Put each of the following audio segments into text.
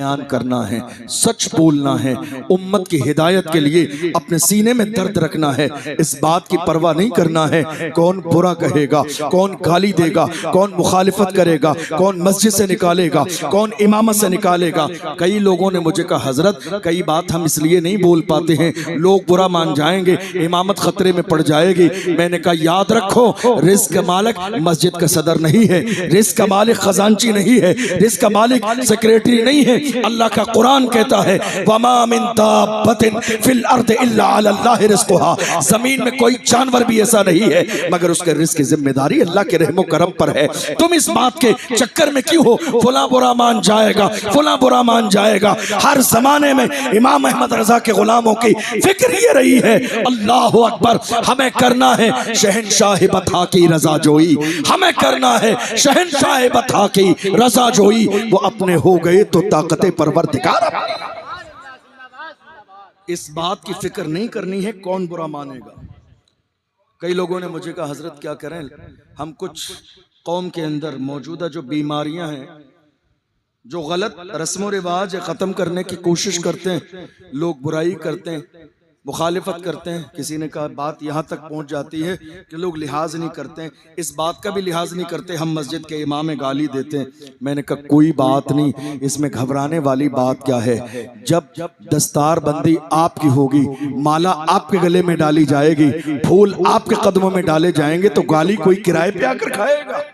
बयान करना है, सच बोलना है, उम्मत की हिदायत के लिए अपने सीने में दर्द रखना है। इस बात की परवाह नहीं करना है कौन बुरा कहेगा, कौन गाली देगा, कौन मुखालिफत करेगा, कौन मस्जिद से निकालेगा, कौन इमामत से निकालेगा। कई लोगों ने मुझे कहा हजरत कई बात हम इसलिए नहीं बोल पाते हैं, लोग बुरा मान जाएंगे, इमामत खतरे में पड़ जाएगी। मैंने कहा याद रखो रिज़्क़ का मालिक मस्जिद का सदर नहीं है, रिज़्क़ का मालिक खजांची नहीं है, रिज़्क़ का मालिक सेक्रेटरी नहीं है। अल्लाह का कुरान कहता है वमा मिन दाब्बतिन फिल अर्द इल्ला अल्लाह रिज़्क़ुहा, जमीन में कोई जानवर भी ऐसा नहीं है मगर उसके रिज़्क़ की जिम्मेदारी अल्लाह के रहमो करम पर है। तुम इस बात के चक्कर में क्यों हो फला बुरा मान जाएगा, फला बुरा मान जाएगा। हर जमाने में इमाम अहमद रजा के गुलामों की फिक्र ये रही है अल्लाह अकबर, हमें करना है शहनशाह बता की रजा जोई, हमें करना है शहनशाह बता की रजा जोई। वो अपने हो गए तो ताकते परवरदिगार। इस बात की फिक्र नहीं करनी है कौन बुरा मानेगा। कई लोगों ने मुझे कहा हजरत क्या करें, हम कुछ कौम के अंदर मौजूदा जो बीमारियां हैं, जो गलत रस्म रिवाज ख़त्म करने की कोशिश करते हैं, लोग बुराई करते हैं, मुखालिफत करते हैं। किसी ने कहा बात यहाँ तक पहुँच जाती है कि लोग लिहाज नहीं करते हैं, इस बात का भी लिहाज नहीं करते हम मस्जिद के इमाम गाली देते हैं। मैंने कहा कोई बात नहीं, इसमें घबराने वाली बात क्या है। जब दस्तार बंदी आपकी होगी, माला आपके गले में डाली जाएगी, फूल आपके कदमों में डाले जाएंगे तो गाली कोई किराए पे आकर खाएगा,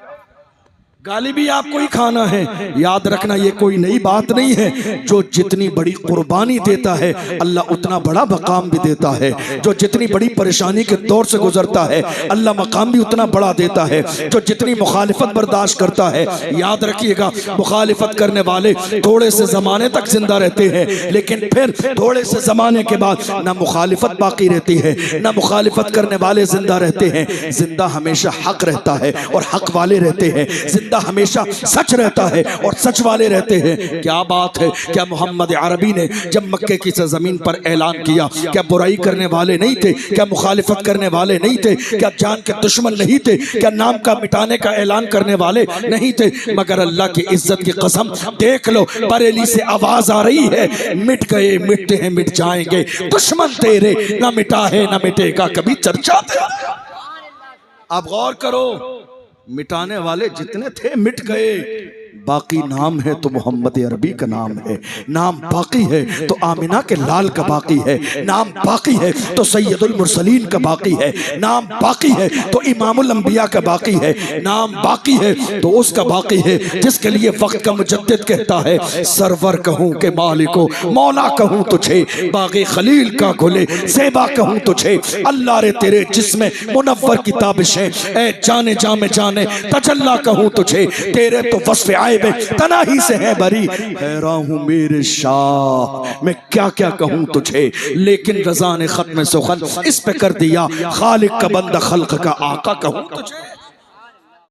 गाली भी आपको ही खाना है। याद रखना ये कोई नई बात नहीं है। जो जितनी बड़ी कुर्बानी देता है अल्लाह उतना बड़ा मकाम भी देता है, जो जितनी बड़ी परेशानी के दौर से गुजरता है अल्लाह मकाम भी उतना बड़ा देता है। जो जितनी मुखालिफत बर्दाश्त करता है, याद रखिएगा मुखालिफत करने वाले थोड़े से जमाने तक जिंदा रहते हैं, लेकिन फिर थोड़े से जमाने के बाद ना मुखालिफत बाकी रहती है, ना मुखालिफत करने वाले जिंदा रहते हैं। जिंदा हमेशा हक रहता है और हक वाले रहते हैं, जिंदा हमेशा सच रहता है और सच वाले रहते हैं। क्या बात है, क्या मोहम्मद अरबी ने जब मक्के की जमीन पर ऐलान किया, क्या बुराई करने वाले नहीं थे, क्या मुखालिफत करने वाले नहीं थे, क्या जान के दुश्मन नहीं थे, क्या नाम का मिटाने का ऐलान करने वाले नहीं थे। मगर अल्लाह की इज्जत की कसम देख लो, बरेली से आवाज आ रही है मिट गए मिटते हैं मिट जाएंगे, दुश्मन तेरे ना मिटा है ना मिटेगा कभी चर्चा तेरा। आप गौर करो, मिटाने वाले जितने थे मिट गए, बाकी नाम है तो मोहम्मद अरबी का नाम है, नाम बाकी है तो आमिना के लाल का बाकी है, नाम बाकी है तो सैयदुल मुरसलीन का बाकी है, नाम बाकी है तो इमामुल अंबिया का बाकी है, नाम बाकी है तो उसका बाकी है जिसके लिए वक्त का मुजद्दिद कहता है सरवर कहूँ के मालिको मौला कहूँ तुझे, बागे खलील का गुले सेबा कहूँ तुझे। अल्लाह रे तेरे जिसमें मुनव्वर की ताबिशें, ऐ जाने जामे जाने तजल्ला कहूँ तुझे, तेरे तो वस्फ़ तनाही से है बरी, हैरान हूँ मेरे शाह मैं क्या क्या कहूँ तुझे। लेकिन रज़ा ने खत्म सुखन इस पे कर दिया, खालिक का बंदा खल्क का आका कहूँ तुझे।